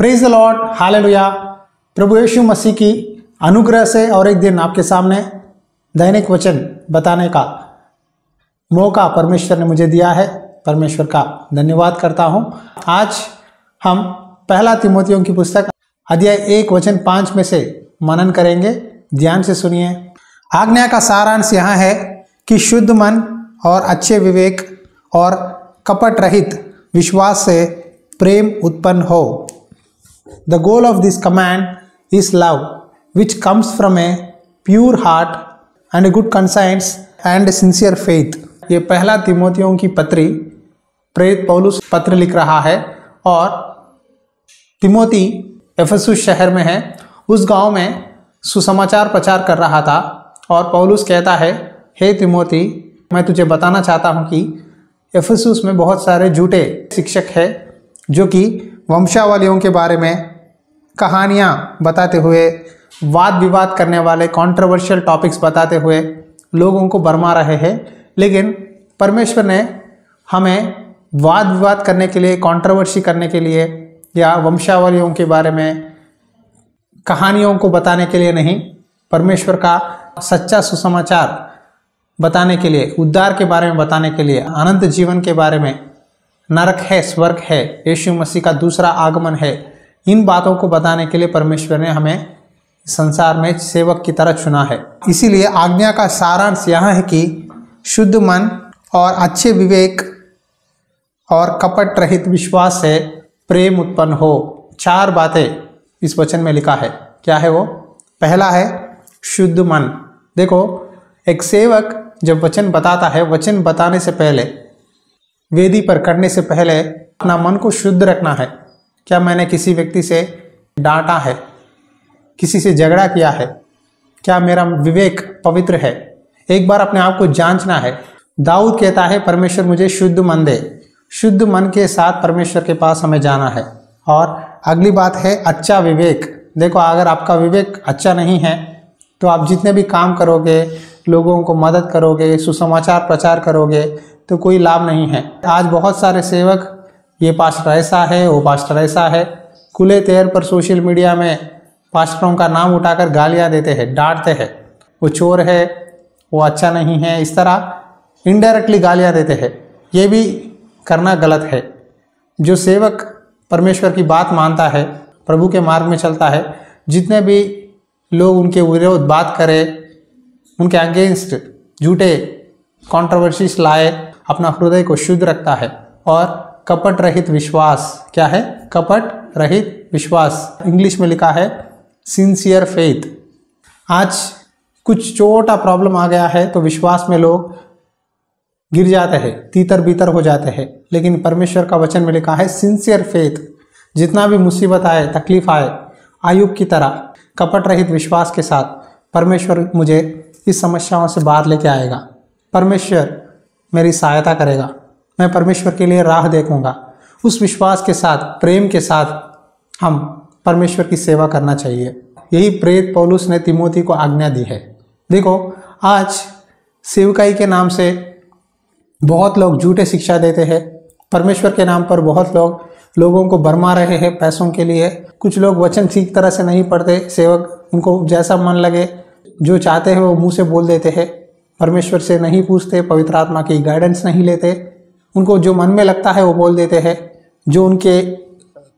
Praise the lord, hallelujah. प्रभु यीशु मसीह की अनुग्रह से और एक दिन आपके सामने दैनिक वचन बताने का मौका परमेश्वर ने मुझे दिया है। परमेश्वर का धन्यवाद करता हूं। आज हम पहला तीमुथियों की पुस्तक अध्याय 1 वचन 5 में से मनन करेंगे। ध्यान से सुनिए। आज्ञा का सारांश यहाँ है कि शुद्ध मन और अच्छे विवेक और कपट रहित विश्वास से प्रेम उत्पन्न हो। The goal of this command is love, which comes from a pure heart and a good conscience and a sincere faith. ये पहला तीमुथियों की पत्री प्रेरित पौलुस पत्र लिख रहा है और तीमुथी एफेसुस शहर में है। उस गांव में सुसमाचार प्रचार कर रहा था और पौलुस कहता है, हे तीमुथी, मैं तुझे बताना चाहता हूं कि एफेसुस में बहुत सारे झूठे शिक्षक हैं जो कि वंशावलियों के बारे में कहानियाँ बताते हुए, वाद विवाद करने वाले कंट्रोवर्शियल टॉपिक्स बताते हुए लोगों को भरमा रहे हैं। लेकिन परमेश्वर ने हमें वाद विवाद करने के लिए, कंट्रोवर्सी करने के लिए या वंशावलियों के बारे में कहानियों को बताने के लिए नहीं, परमेश्वर का सच्चा सुसमाचार बताने के लिए, उद्धार के बारे में बताने के लिए, अनंत जीवन के बारे में, नरक है, स्वर्ग है, यीशु मसीह का दूसरा आगमन है, इन बातों को बताने के लिए परमेश्वर ने हमें संसार में सेवक की तरह चुना है। इसीलिए आज्ञा का सारांश यहाँ है कि शुद्ध मन और अच्छे विवेक और कपट रहित विश्वास से प्रेम उत्पन्न हो। 4 बातें इस वचन में लिखा है। क्या है वो? पहला है शुद्ध मन। देखो, एक सेवक जब वचन बताता है, वचन बताने से पहले, वेदी पर करने से पहले अपना मन को शुद्ध रखना है। क्या मैंने किसी व्यक्ति से डांटा है, किसी से झगड़ा किया है? क्या मेरा विवेक पवित्र है? एक बार अपने आप को जांचना है। दाऊद कहता है, परमेश्वर मुझे शुद्ध मन दे। शुद्ध मन के साथ परमेश्वर के पास हमें जाना है। और अगली बात है अच्छा विवेक। देखो, अगर आपका विवेक अच्छा नहीं है तो आप जितने भी काम करोगे, लोगों को मदद करोगे, सुसमाचार प्रचार करोगे, तो कोई लाभ नहीं है। आज बहुत सारे सेवक, ये पास्टर ऐसा है, वो पास्टर ऐसा है, खुले तौर पर सोशल मीडिया में पास्टरों का नाम उठाकर गालियां देते हैं, डांटते हैं, वो चोर है, वो अच्छा नहीं है, इस तरह इनडायरेक्टली गालियां देते हैं। ये भी करना गलत है। जो सेवक परमेश्वर की बात मानता है, प्रभु के मार्ग में चलता है, जितने भी लोग उनके विरोध बात करें, उनके अगेंस्ट झूठे कंट्रोवर्सीज लाए, अपना हृदय को शुद्ध रखता है। और कपट रहित विश्वास। क्या है? कपट रहित विश्वास। इंग्लिश में लिखा है सिंसियर फेथ। आज कुछ छोटा प्रॉब्लम आ गया है तो विश्वास में लोग गिर जाते हैं, तीतर बीतर हो जाते हैं। लेकिन परमेश्वर का वचन में लिखा है सिंसियर फेथ। जितना भी मुसीबत आए, तकलीफ आए, आयुब की तरह कपट रहित विश्वास के साथ परमेश्वर मुझे इस समस्याओं से बाहर लेके आएगा। परमेश्वर मेरी सहायता करेगा। मैं परमेश्वर के लिए राह देखूंगा। उस विश्वास के साथ, प्रेम के साथ हम परमेश्वर की सेवा करना चाहिए। यही प्रेरित पौलुस ने तीमुथी को आज्ञा दी है। देखो, आज सेवकाई के नाम से बहुत लोग झूठे शिक्षा देते हैं। परमेश्वर के नाम पर बहुत लोग लोगों को भरमा रहे हैं पैसों के लिए। कुछ लोग वचन ठीक तरह से नहीं पढ़ते। सेवक, उनको जैसा मन लगे, जो चाहते हैं वो मुंह से बोल देते हैं। परमेश्वर से नहीं पूछते, पवित्र आत्मा की गाइडेंस नहीं लेते। उनको जो मन में लगता है वो बोल देते हैं। जो उनके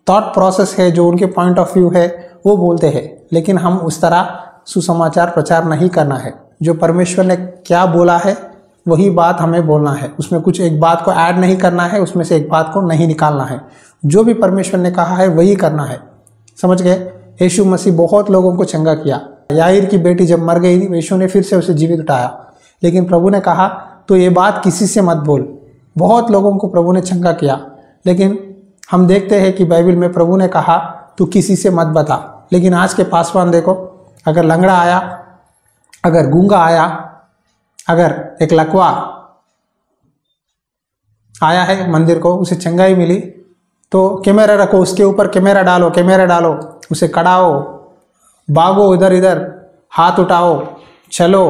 थॉट प्रोसेस है, जो उनके पॉइंट ऑफ व्यू है, वो बोलते हैं। लेकिन हम उस तरह सुसमाचार प्रचार नहीं करना है। जो परमेश्वर ने क्या बोला है वही बात हमें बोलना है। उसमें कुछ एक बात को ऐड नहीं करना है, उसमें से एक बात को नहीं निकालना है। जो भी परमेश्वर ने कहा है वही करना है। समझ गए? यीशु मसीह बहुत लोगों को चंगा किया। याईर की बेटी जब मर गई, यीशु ने फिर से उसे जीवित उठाया। लेकिन प्रभु ने कहा, तो ये बात किसी से मत बोल। बहुत लोगों को प्रभु ने चंगा किया। लेकिन हम देखते हैं कि बाइबल में प्रभु ने कहा, तू किसी से मत बता। लेकिन आज के पासवान देखो, अगर लंगड़ा आया, अगर गूंगा आया, अगर एक लकवा आया है मंदिर को, उसे चंगाई मिली, तो कैमरा रखो, उसके ऊपर कैमरा डालो, कैमरा डालो, उसे कड़ाओ, भागो इधर इधर, हाथ उठाओ, चलो,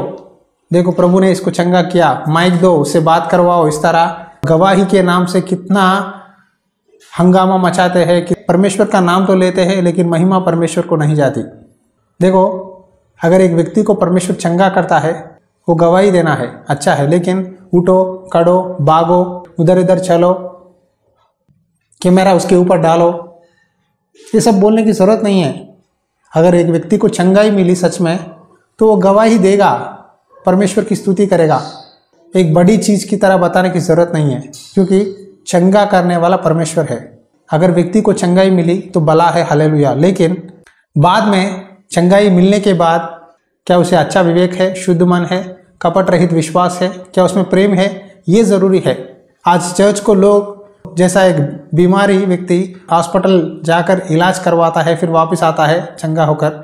देखो प्रभु ने इसको चंगा किया, माइक दो, उससे बात करवाओ। इस तरह गवाही के नाम से कितना हंगामा मचाते हैं कि परमेश्वर का नाम तो लेते हैं लेकिन महिमा परमेश्वर को नहीं जाती। देखो, अगर एक व्यक्ति को परमेश्वर चंगा करता है, वो गवाही देना है, अच्छा है, लेकिन उठो, कड़ो, भागो, उधर इधर चलो, कैमरा उसके ऊपर डालो, ये सब बोलने की जरूरत नहीं है। अगर एक व्यक्ति को चंगाई मिली सच में, तो वो गवाही देगा, परमेश्वर की स्तुति करेगा। एक बड़ी चीज की तरह बताने की जरूरत नहीं है, क्योंकि चंगा करने वाला परमेश्वर है। अगर व्यक्ति को चंगाई मिली तो भला है, हालेलुया। लेकिन बाद में चंगाई मिलने के बाद क्या उसे अच्छा विवेक है, शुद्ध मन है, कपट रहित विश्वास है, क्या उसमें प्रेम है, ये जरूरी है। आज चर्च को लोग, जैसा एक बीमारी व्यक्ति हॉस्पिटल जाकर इलाज करवाता है फिर वापस आता है चंगा होकर,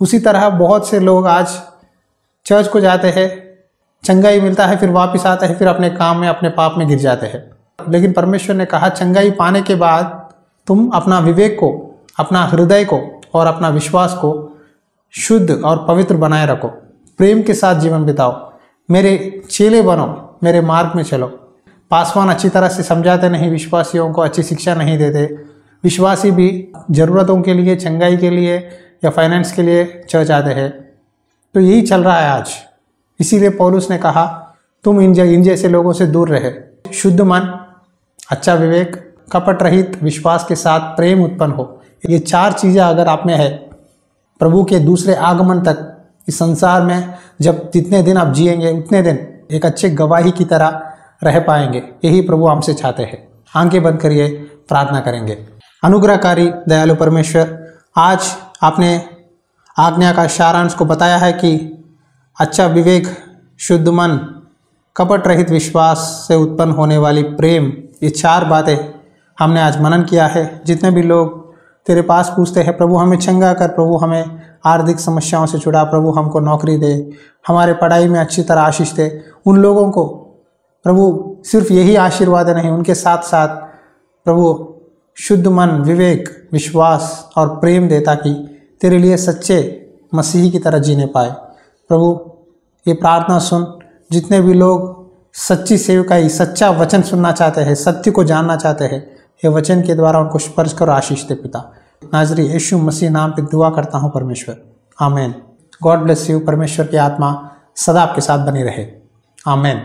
उसी तरह बहुत से लोग आज चर्च को जाते हैं, चंगाई मिलता है, फिर वापस आता है, फिर अपने काम में, अपने पाप में गिर जाते हैं। लेकिन परमेश्वर ने कहा, चंगाई पाने के बाद तुम अपना विवेक को, अपना हृदय को और अपना विश्वास को शुद्ध और पवित्र बनाए रखो, प्रेम के साथ जीवन बिताओ, मेरे चेले बनो, मेरे मार्ग में चलो। पासवान अच्छी तरह से समझाते नहीं, विश्वासियों को अच्छी शिक्षा नहीं देते, विश्वासी भी ज़रूरतों के लिए, चंगाई के लिए या फाइनेंस के लिए चर्च आते हैं। तो यही चल रहा है आज। इसीलिए पौलुस ने कहा, तुम इन जैसे लोगों से दूर रहे। शुद्ध मन, अच्छा विवेक, कपट रहित विश्वास के साथ प्रेम उत्पन्न हो। ये 4 चीज़ें अगर आप में है, प्रभु के दूसरे आगमन तक इस संसार में जब जितने दिन आप जिएंगे उतने दिन एक अच्छे गवाही की तरह रह पाएंगे। यही प्रभु हमसे चाहते हैं। आंखें बंद करिए, प्रार्थना करेंगे। अनुग्रहकारी दयालु परमेश्वर, आज आपने आज्ञा का सारांश को बताया है कि अच्छा विवेक, शुद्ध मन, कपट रहित विश्वास से उत्पन्न होने वाली प्रेम, ये 4 बातें हमने आज मनन किया है। जितने भी लोग तेरे पास पूछते हैं, प्रभु हमें चंगा कर, प्रभु हमें आर्थिक समस्याओं से छुड़ा, प्रभु हमको नौकरी दे, हमारे पढ़ाई में अच्छी तरह आशीष दे, उन लोगों को प्रभु सिर्फ यही आशीर्वाद नहीं, उनके साथ साथ प्रभु शुद्ध मन, विवेक, विश्वास और प्रेम दे, ताकि तेरे लिए सच्चे मसीही की तरह जीने पाए। प्रभु ये प्रार्थना सुन। जितने भी लोग सच्ची सेवकाई, सच्चा वचन सुनना चाहते हैं, सत्य को जानना चाहते हैं, ये वचन के द्वारा उनको स्पर्श करो, आशीष दे पिता। नाजरी यीशु मसीह नाम पे दुआ करता हूँ परमेश्वर, आमीन। God bless you. परमेश्वर की आत्मा सदा आपके साथ बनी रहे, आमीन।